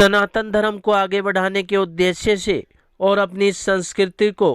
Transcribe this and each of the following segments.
सनातन धर्म को आगे बढ़ाने के उद्देश्य से और अपनी संस्कृति को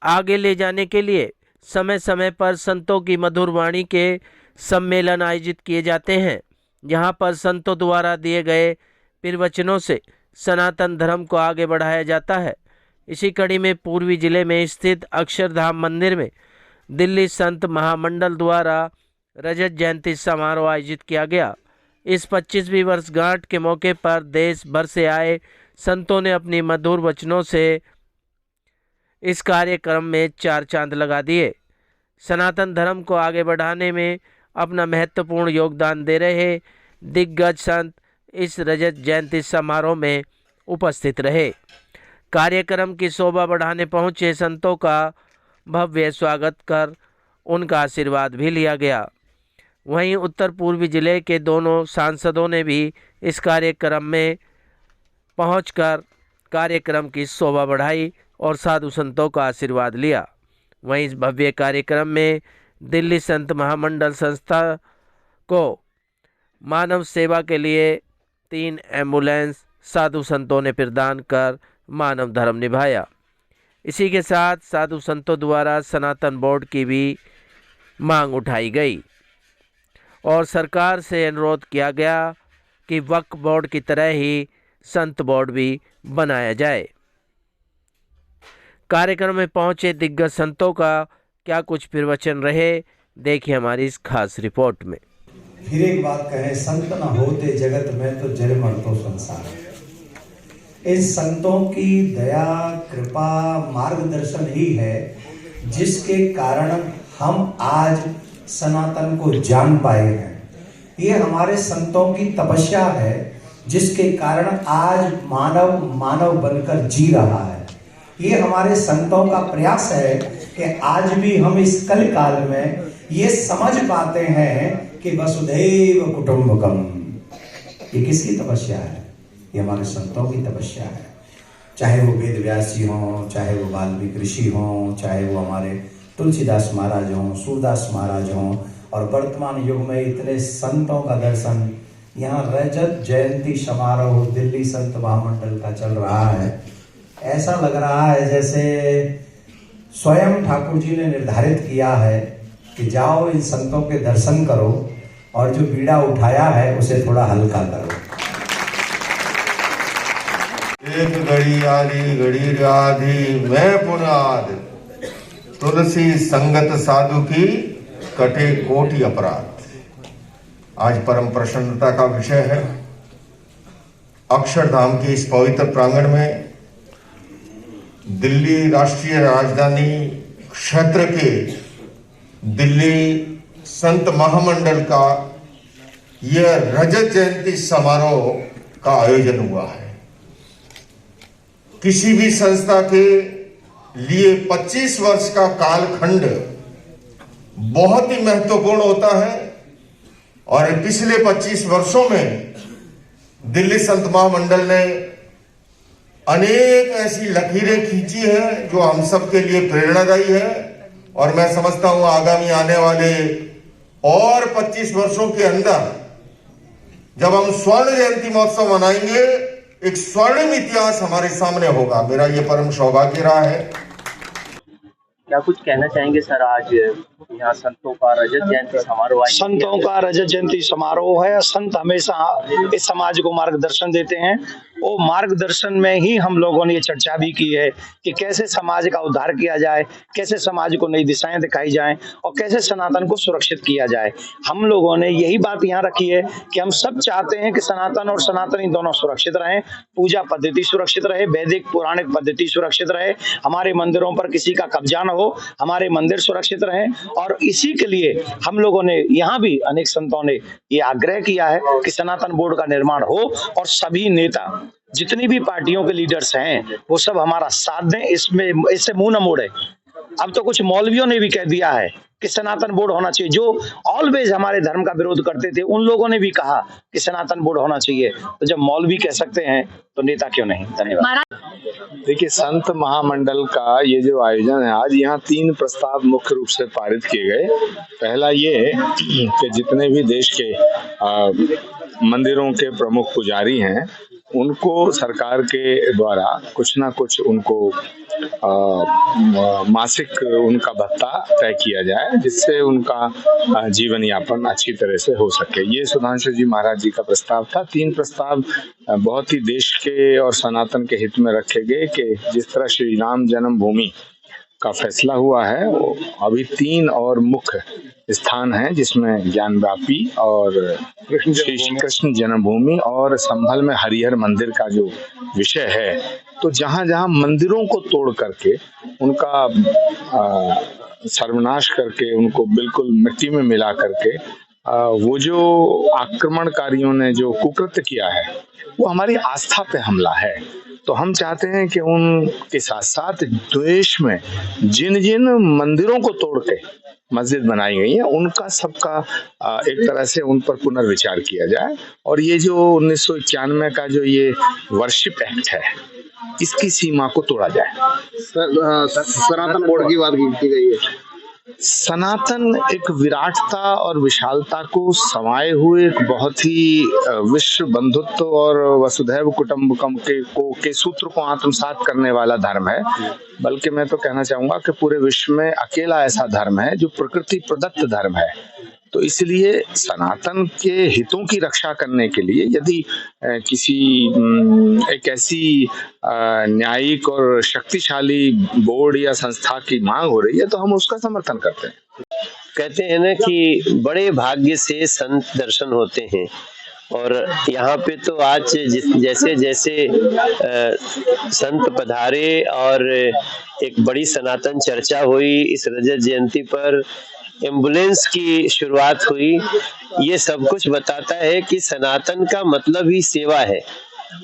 आगे ले जाने के लिए समय समय पर संतों की मधुर वाणी के सम्मेलन आयोजित किए जाते हैं, जहां पर संतों द्वारा दिए गए प्रवचनों से सनातन धर्म को आगे बढ़ाया जाता है। इसी कड़ी में पूर्वी जिले में स्थित अक्षरधाम मंदिर में दिल्ली संत महामंडल द्वारा रजत जयंती समारोह आयोजित किया गया। इस 25वीं वर्षगांठ के मौके पर देश भर से आए संतों ने अपनी मधुर वचनों से इस कार्यक्रम में चार चांद लगा दिए। सनातन धर्म को आगे बढ़ाने में अपना महत्वपूर्ण योगदान दे रहे दिग्गज संत इस रजत जयंती समारोह में उपस्थित रहे। कार्यक्रम की शोभा बढ़ाने पहुंचे संतों का भव्य स्वागत कर उनका आशीर्वाद भी लिया गया। वहीं उत्तर पूर्वी जिले के दोनों सांसदों ने भी इस कार्यक्रम में पहुंचकर कार्यक्रम की शोभा बढ़ाई और साधु संतों का आशीर्वाद लिया। वहीं इस भव्य कार्यक्रम में दिल्ली संत महामंडल संस्था को मानव सेवा के लिए 3 एम्बुलेंस साधु संतों ने प्रदान कर मानव धर्म निभाया। इसी के साथ साधु संतों द्वारा सनातन बोर्ड की भी मांग उठाई गई और सरकार से अनुरोध किया गया कि वक्फ बोर्ड की तरह ही संत बोर्ड भी बनाया जाए। कार्यक्रम में पहुंचे दिग्गज संतों का क्या कुछ प्रवचन रहे, देखिए हमारी इस खास रिपोर्ट में। फिर एक बात कहें, संत न होते जगत में तो जड़ मरतो संसार। इन संतों की दया कृपा मार्गदर्शन ही है जिसके कारण हम आज सनातन को जान पाए हैं। ये हमारे संतों की तपस्या है जिसके कारण आज मानव मानव बनकर जी रहा है। ये हमारे संतों का प्रयास है कि आज भी हम इस कल काल में ये समझ पाते हैं कि वसुधैव कुटुंबकम। ये किसकी तपस्या है? ये हमारे संतों की तपस्या है। चाहे वो वेद व्यास जी हों, चाहे वो वाल्मीकि ऋषि हों, चाहे वो हमारे तुलसीदास महाराज हों, सूरदास महाराज हों, और वर्तमान युग में इतने संतों का दर्शन। यहाँ रजत जयंती समारोह दिल्ली संत महामंडल का चल रहा है। ऐसा लग रहा है जैसे स्वयं ठाकुर जी ने निर्धारित किया है कि जाओ इन संतों के दर्शन करो और जो बीड़ा उठाया है उसे थोड़ा हल्का करो। एक घड़ी आधी घड़ी आधी मैं पुनाद, तुलसी संगत साधु की कटे कोटि अपराध। आज परम प्रसन्नता का विषय है। अक्षरधाम के इस पवित्र प्रांगण में दिल्ली राष्ट्रीय राजधानी क्षेत्र के दिल्ली संत महामंडल का यह रजत जयंती समारोह का आयोजन हुआ है। किसी भी संस्था के लिए 25 वर्ष का कालखंड बहुत ही महत्वपूर्ण होता है और पिछले 25 वर्षों में दिल्ली संत महामंडल ने अनेक ऐसी लकीरें खींची है जो हम सब के लिए प्रेरणादायी है। और मैं समझता हूं आगामी आने वाले और 25 वर्षों के अंदर जब हम स्वर्ण जयंती महोत्सव मनाएंगे, एक स्वर्णिम इतिहास हमारे सामने होगा। मेरा ये परम सौभाग्य रहा है। क्या कुछ कहना चाहेंगे सर? आज यहाँ संतों का रजत जयंती समारोह है। संतों का रजत जयंती समारोह है। संत हमेशा इस समाज को मार्गदर्शन देते हैं। वो मार्गदर्शन में ही हम लोगों ने ये चर्चा भी की है कि कैसे समाज का उद्धार किया जाए, कैसे समाज को नई दिशाएं दिखाई जाएं और कैसे सनातन को सुरक्षित किया जाए। हम लोगों ने यही बात यहाँ रखी है कि हम सब चाहते हैं कि सनातन और सनातनी दोनों सुरक्षित रहें, पूजा पद्धति सुरक्षित रहे, वैदिक पौराणिक पद्धति सुरक्षित रहे, हमारे मंदिरों पर किसी का कब्जा न हो, हमारे मंदिर सुरक्षित रहें। और इसी के लिए हम लोगों ने यहाँ भी अनेक संतों ने ये आग्रह किया है कि सनातन बोर्ड का निर्माण हो और सभी नेता जितनी भी पार्टियों के लीडर्स हैं वो सब हमारा साथ दें। इसमें इससे मुंह न मोड़े। अब तो कुछ मौलवियों ने भी कह दिया है कि सनातन बोर्ड होना चाहिए। जो ऑलवेज हमारे धर्म का विरोध करते थे उन लोगों ने भी कहा कि सनातन बोर्ड होना चाहिए। तो जब मौलवी कह सकते हैं तो नेता क्यों नहीं? धन्यवाद। देखिए, संत महामंडल का ये जो आयोजन है, आज यहाँ 3 प्रस्ताव मुख्य रूप से पारित किए गए। पहला ये कि जितने भी देश के मंदिरों के प्रमुख पुजारी हैं उनको सरकार के द्वारा कुछ ना कुछ उनको मासिक उनका भत्ता तय किया जाए, जिससे उनका जीवन यापन अच्छी तरह से हो सके। ये सुधांशु जी महाराज जी का प्रस्ताव था। 3 प्रस्ताव बहुत ही देश के और सनातन के हित में रखे गए कि जिस तरह श्री राम जन्मभूमि का फैसला हुआ है, अभी 3 और मुख्य स्थान हैं जिसमें ज्ञानव्यापी और श्री कृष्ण जन्मभूमि और संभल में हरिहर मंदिर का जो विषय है, तो जहां जहां मंदिरों को तोड़ करके उनका सर्वनाश करके उनको बिल्कुल मिट्टी में मिला करके वो जो आक्रमणकारियों ने जो कुकृत्य किया है, वो हमारी आस्था पे हमला है। तो हम चाहते हैं कि उनके साथ साथ देश में जिन जिन मंदिरों को तोड़ के मस्जिद बनाई गई है, उनका सबका एक तरह से उन पर पुनर्विचार किया जाए। और ये जो 1991 का जो ये वर्शिप एक्ट है, इसकी सीमा को तोड़ा जाए। सनातन बोर्ड की बात की गई है। सनातन एक विराटता और विशालता को समाये हुए एक बहुत ही विश्व बंधुत्व और वसुधैव कुटुंबकम के सूत्र को आत्मसात करने वाला धर्म है। बल्कि मैं तो कहना चाहूंगा कि पूरे विश्व में अकेला ऐसा धर्म है जो प्रकृति प्रदत्त धर्म है। तो इसलिए सनातन के हितों की रक्षा करने के लिए यदि किसी एक ऐसी न्यायिक और शक्तिशाली बोर्ड या संस्था की मांग हो रही है, तो हम उसका समर्थन करते हैं। कहते हैं ना कि बड़े भाग्य से संत दर्शन होते हैं, और यहाँ पे तो आज जैसे जैसे संत पधारे और एक बड़ी सनातन चर्चा हुई, इस रजत जयंती पर एम्बुलेंस की शुरुआत हुई, ये सब कुछ बताता है कि सनातन का मतलब ही सेवा है।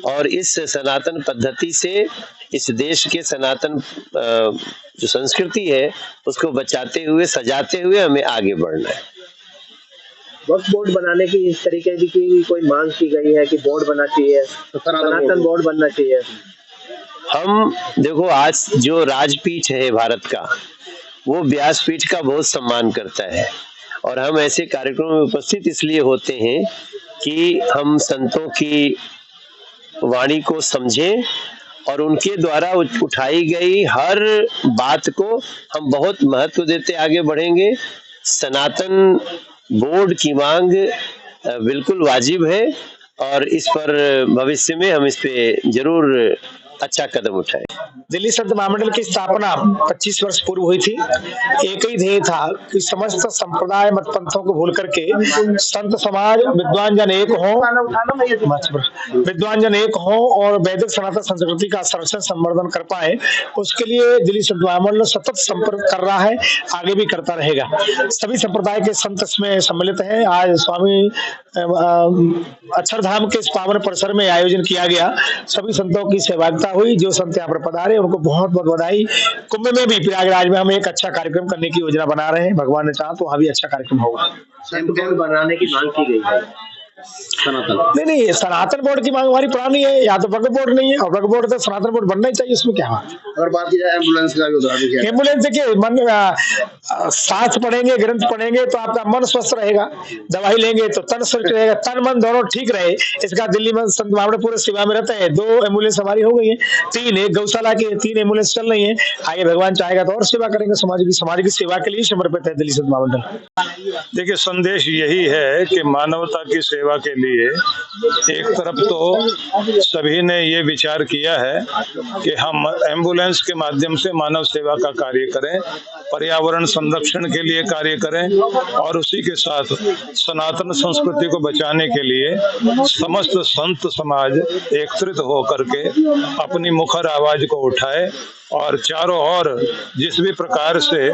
और इस सनातन पद्धति से इस देश के सनातन जो संस्कृति है उसको बचाते हुए, सजाते हुए हमें आगे बढ़ना है। वक्फ बोर्ड बनाने की इस तरीके की कोई मांग की गई है कि बोर्ड बनना चाहिए, सनातन बोर्ड बनना चाहिए। हम देखो, आज जो राजपीठ है भारत का, वो व्यासपीठ का बहुत सम्मान करता है, और हम ऐसे कार्यक्रमों में उपस्थित इसलिए होते हैं कि हम संतों की वाणी को समझें और उनके द्वारा उठाई गई हर बात को हम बहुत महत्व देते आगे बढ़ेंगे। सनातन बोर्ड की मांग बिल्कुल वाजिब है, और इस पर भविष्य में हम इस पे जरूर अच्छा कदम उठाए। दिल्ली संत महामंडल की स्थापना 25 वर्ष पूर्व हुई थी। एक ही ध्येय था कि समस्त संप्रदाय मत पंथों को भूल करके संत समाज विद्वान जन एक हो और वैदिक सनातन संस्कृति का संरक्षण संवर्धन कर पाए। उसके लिए दिल्ली संत महामंडल सतत संपर्क कर रहा है, आगे भी करता रहेगा। सभी संप्रदाय के संत इसमें सम्मिलित हैं। आज स्वामी अक्षरधाम के इस पावन परिसर में आयोजन किया गया, सभी संतों की सहभागिता हुई। जो संत यहाँ पर पधारे उनको बहुत बहुत बधाई। कुंभ में भी प्रयागराज में हम एक अच्छा कार्यक्रम करने की योजना बना रहे हैं, भगवान ने चाहा तो वहाँ भी अच्छा कार्यक्रम होगा। बोर्ड बनाने की मांग की गई है सनातन। नहीं, सनातन बोर्ड की मांग हमारी पुरानी है, या तो वक्फ बोर्ड नहीं है, और वक्फ बोर्ड तो सनातन बोर्ड बनना ही चाहिए, उसमें क्या है। अगर बात की जाए एम्बुलेंस का भी उदाहरण, एम्बुलेंस देखिए, सांस पढ़ेंगे, ग्रंथ पढ़ेंगे तो आपका मन स्वस्थ रहेगा, दवाई लेंगे तो तन स्वस्थ रहेगा, तन मन दोनों ठीक रहे। इसका दिल्ली में संत महामंडल पूरे सेवा में रहते हैं। 2 एम्बुलेंस हमारी हो गई है, 3 एक गौशाला की 3 एम्बुलेंस चल रही है। आगे भगवान चाहेगा तो और सेवा करेंगे, समाज की सेवा के लिए समर्पित है दिल्ली संत महामंडल। देखिए, संदेश यही है कि मानवता की सेवा के लिए एक तरफ तो सभी ने ये विचार किया है कि हम एम्बुलेंस के माध्यम से मानव सेवा का कार्य करें, पर्यावरण संरक्षण के लिए कार्य करें, और उसी के साथ सनातन संस्कृति को बचाने के लिए समस्त संत समाज एकत्रित होकर के अपनी मुखर आवाज को उठाए, और चारों ओर जिस भी प्रकार से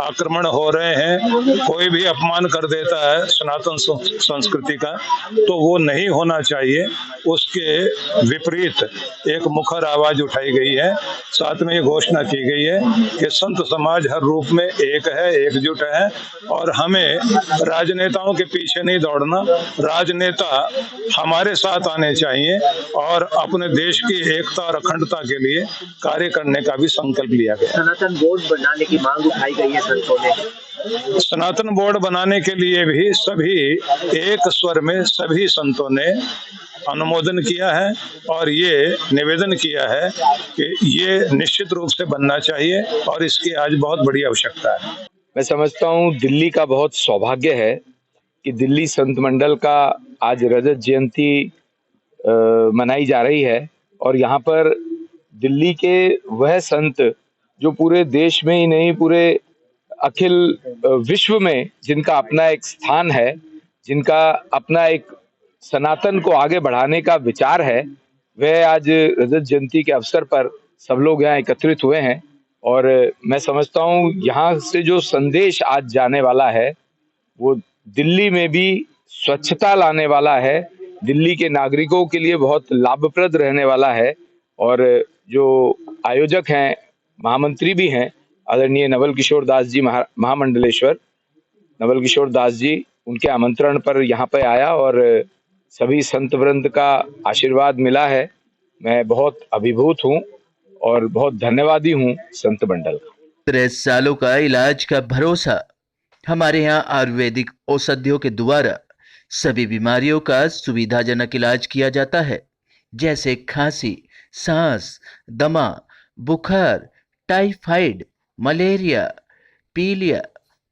आक्रमण हो रहे हैं, कोई भी अपमान कर देता है सनातन संस्कृति का, तो वो नहीं होना चाहिए। उसके विपरीत एक मुखर आवाज उठाई गई है। साथ में ये घोषणा की गई है कि संत समाज हर रूप में एक है, एकजुट है, और हमें राजनेताओं के पीछे नहीं दौड़ना। राजनेता हमारे साथ आने चाहिए और अपने देश की एकता और अखंडता के लिए कार्य करने का भी संकल्प लिया गया। सनातन बोर्ड बनाने की मांग उठाई गई है संतों ने। सनातन बोर्ड बनाने के लिए भी सभी एक स्वर में सभी संतों ने अनुमोदन किया है और ये निवेदन किया है कि ये निश्चित रूप से बनना चाहिए और इसकी आज बहुत बड़ी आवश्यकता है। मैं समझता हूँ दिल्ली का बहुत सौभाग्य है कि दिल्ली संत मंडल का आज रजत जयंती मनाई जा रही है और यहाँ पर दिल्ली के वह संत जो पूरे देश में ही नहीं पूरे अखिल विश्व में जिनका अपना एक स्थान है, जिनका अपना एक सनातन को आगे बढ़ाने का विचार है, वह आज रजत जयंती के अवसर पर सब लोग यहाँ एकत्रित हुए हैं। और मैं समझता हूँ यहाँ से जो संदेश आज जाने वाला है वो दिल्ली में भी स्वच्छता लाने वाला है, दिल्ली के नागरिकों के लिए बहुत लाभप्रद रहने वाला है। और जो आयोजक हैं, महामंत्री भी हैं, आदरणीय नवल किशोर दास जी, महामंडलेश्वर नवल किशोर दास जी, उनके आमंत्रण पर यहाँ पे आया और सभी संत वृंद का आशीर्वाद मिला है। मैं बहुत अभिभूत हूँ और बहुत धन्यवादी हूँ संत मंडल का। 30 सालों का इलाज का भरोसा। हमारे यहाँ आयुर्वेदिक औषधियों के द्वारा सभी बीमारियों का सुविधाजनक इलाज किया जाता है, जैसे खांसी, सांस, दमा, बुखार, टाइफाइड, मलेरिया, पीलिया,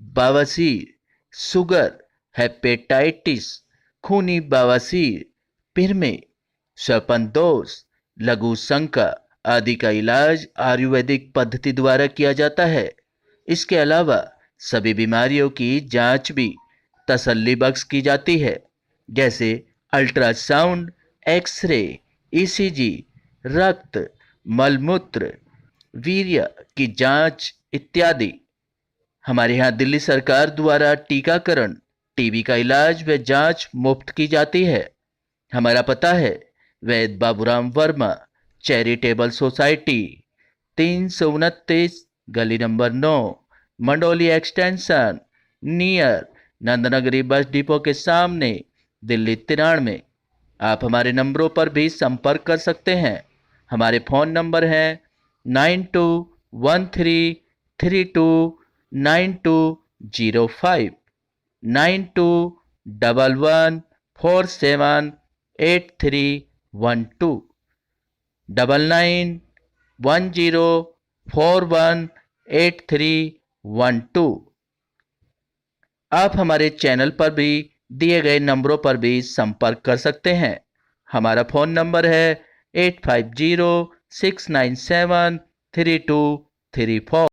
बवासीर, शुगर, हेपेटाइटिस, खूनी बवासीर, पिरमे, श्वपनदोष, लघु शंका आदि का इलाज आयुर्वेदिक पद्धति द्वारा किया जाता है। इसके अलावा सभी बीमारियों की जांच भी तसल्ली बख्श की जाती है, जैसे अल्ट्रासाउंड, एक्सरे, ईसीजी, रक्त, मलमूत्र, वीर्य की जांच इत्यादि। हमारे यहाँ दिल्ली सरकार द्वारा टीकाकरण, टीबी का इलाज व जांच मुफ्त की जाती है। हमारा पता है वैद बाबूराम वर्मा, चैरिटेबल सोसाइटी, 329 गली number 9, Mandoli extension, near Nand Nagri bus depot के सामने, दिल्ली 93। आप हमारे नंबरों पर भी संपर्क कर सकते हैं। हमारे फ़ोन नंबर हैं 9213329205, 9211478312, 9910418312। आप हमारे चैनल पर भी दिए गए नंबरों पर भी संपर्क कर सकते हैं। हमारा फ़ोन नंबर है 8506973234।